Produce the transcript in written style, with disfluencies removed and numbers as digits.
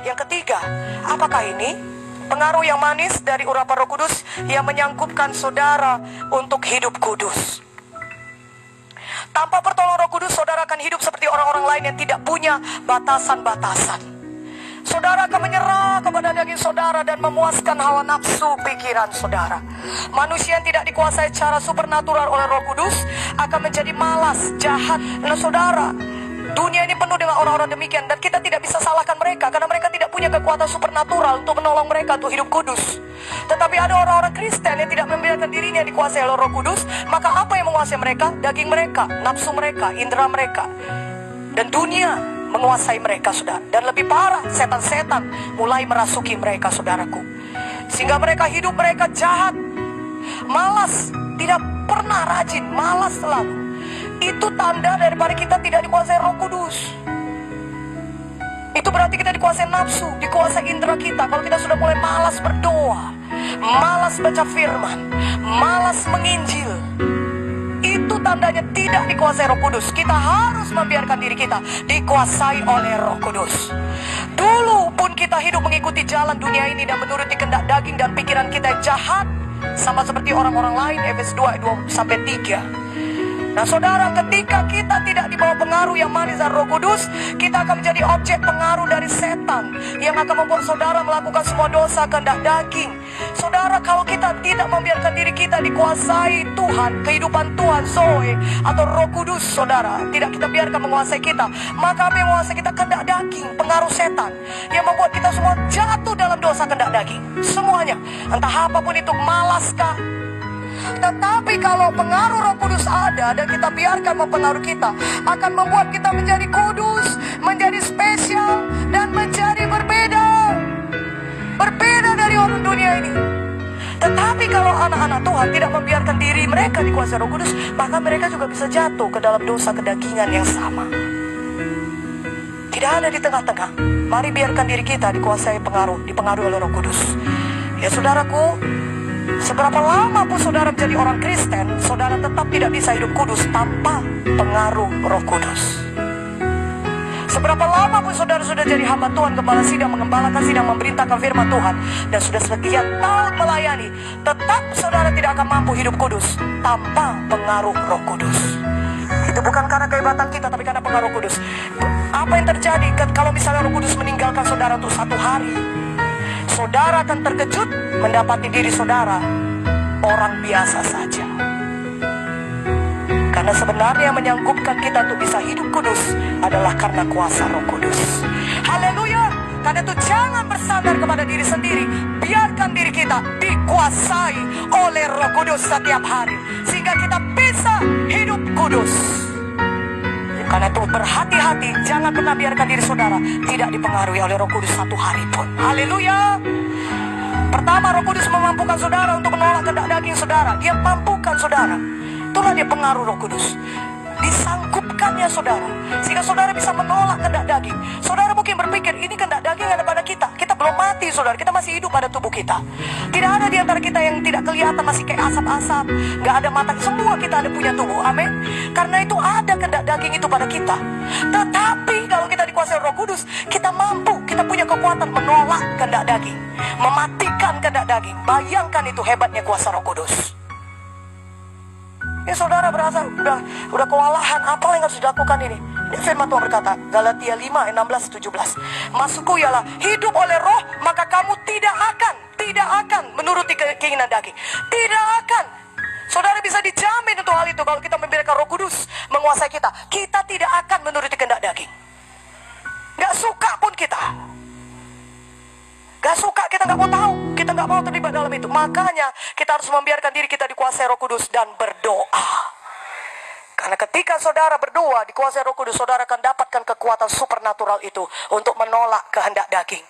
Yang ketiga, apakah ini? Pengaruh yang manis dari urapan Roh Kudus yang menyangkupkan saudara untuk hidup kudus. Tanpa pertolongan Roh Kudus, saudara akan hidup seperti orang-orang lain yang tidak punya batasan-batasan. Saudara akan menyerah kepada daging saudara dan memuaskan hawa nafsu pikiran saudara. Manusia yang tidak dikuasai secara supernatural oleh Roh Kudus akan menjadi malas, jahat. Nah saudara, dunia ini penuh dengan orang-orang demikian, dan kita tidak bisa salahkan mereka karena mereka tidak punya kekuatan supernatural untuk menolong mereka untuk hidup kudus. Tetapi ada orang-orang Kristen yang tidak membiarkan dirinya dikuasai oleh Roh Kudus. Maka apa yang menguasai mereka? Daging mereka, nafsu mereka, indera mereka, dan dunia menguasai mereka, saudara. Dan lebih parah, setan-setan mulai merasuki mereka, saudaraku, sehingga mereka hidup mereka jahat, malas, tidak pernah rajin, malas selalu. Itu tanda daripada kita tidak dikuasai Roh Kudus. Itu berarti kita dikuasai nafsu, dikuasai indera kita. Kalau kita sudah mulai malas berdoa, malas baca firman, malas menginjil, itu tandanya tidak dikuasai Roh Kudus. Kita harus membiarkan diri kita dikuasai oleh Roh Kudus. Dulu pun kita hidup mengikuti jalan dunia ini dan menuruti kehendak daging dan pikiran kita yang jahat, sama seperti orang-orang lain. Efesus 2:2-3. Nah saudara, ketika kita tidak dibawa pengaruh yang manis dari Roh Kudus, kita akan menjadi objek pengaruh dari setan yang akan membuat saudara melakukan semua dosa kehendak daging. Saudara, kalau kita tidak membiarkan diri kita dikuasai Tuhan, kehidupan Tuhan, Zoe atau Roh Kudus, saudara, tidak kita biarkan menguasai kita, maka apa yang menguasai kita? Kehendak daging, pengaruh setan yang membuat kita semua jatuh dalam dosa kehendak daging. Semuanya, entah apapun itu, malaskah. Tetapi kalau pengaruh Roh Kudus ada dan kita biarkan mempengaruhi kita, akan membuat kita menjadi kudus, menjadi spesial, dan menjadi berbeda. Berbeda dari orang dunia ini. Tetapi kalau anak-anak Tuhan tidak membiarkan diri mereka dikuasai Roh Kudus, maka mereka juga bisa jatuh ke dalam dosa kedagingan yang sama. Tidak ada di tengah-tengah. Mari biarkan diri kita dikuasai dipengaruhi oleh Roh Kudus. Ya saudaraku, seberapa lama pun saudara menjadi orang Kristen, saudara tetap tidak bisa hidup kudus tanpa pengaruh Roh Kudus. Seberapa lama pun saudara sudah jadi hamba Tuhan, gembala sidang, mengembalakan sidang, memerintahkan firman Tuhan, dan sudah sekian tahun melayani, tetap saudara tidak akan mampu hidup kudus tanpa pengaruh Roh Kudus. Itu bukan karena kehebatan kita, tapi karena pengaruh kudus. Apa yang terjadi kalau misalnya Roh Kudus meninggalkan saudara untuk 1 hari? Saudara akan terkejut mendapati diri saudara orang biasa saja. Karena sebenarnya yang menyanggupkan kita untuk bisa hidup kudus adalah karena kuasa Roh Kudus. Haleluya. Karena itu jangan bersandar kepada diri sendiri. Biarkan diri kita dikuasai oleh Roh Kudus setiap hari, sehingga kita bisa hidup kudus. Karena itu berhati-hati, jangan pernah biarkan diri saudara tidak dipengaruhi oleh Roh Kudus 1 hari pun. Haleluya. Pertama, Roh Kudus memampukan saudara untuk menolak kehendak daging saudara. Dia mampukan saudara. Itulah dia pengaruh Roh Kudus. Disanggupkannya saudara, sehingga saudara bisa menolak kehendak daging. Saudara mungkin berpikir, ini kehendak daging ada pada kita. Kita belum mati saudara, kita masih hidup pada tubuh kita. Tidak ada di antara kita yang tidak kelihatan, masih kayak asap-asap, gak ada mata. Semua kita ada punya tubuh, amin. Karena itu ada kehendak daging itu pada kita. Tetapi kalau kita dikuasai Roh Kudus, kita mampu, kita punya kekuatan menolak kehendak daging, mematikan kehendak daging. Bayangkan itu hebatnya kuasa Roh Kudus. Ya saudara berasa udah kewalahan, apa yang harus dilakukan ini? Ini firman Tuhan berkata, Galatia 5:16-17. Maksudku ialah hidup oleh Roh, maka kamu tidak akan menuruti keinginan daging. Tidak akan. Saudara bisa dijamin untuk hal itu. Kalau kita membiarkan Roh Kudus menguasai kita, kita tidak akan menuruti kehendak daging. Gak suka pun kita. Gak suka, kita gak mau tahu, kita gak mau terlibat dalam itu. Makanya kita harus membiarkan diri kita dikuasai Roh Kudus dan berdoa. Karena ketika saudara berdoa dikuasai Roh Kudus, saudara akan dapatkan kekuatan supernatural itu untuk menolak kehendak daging.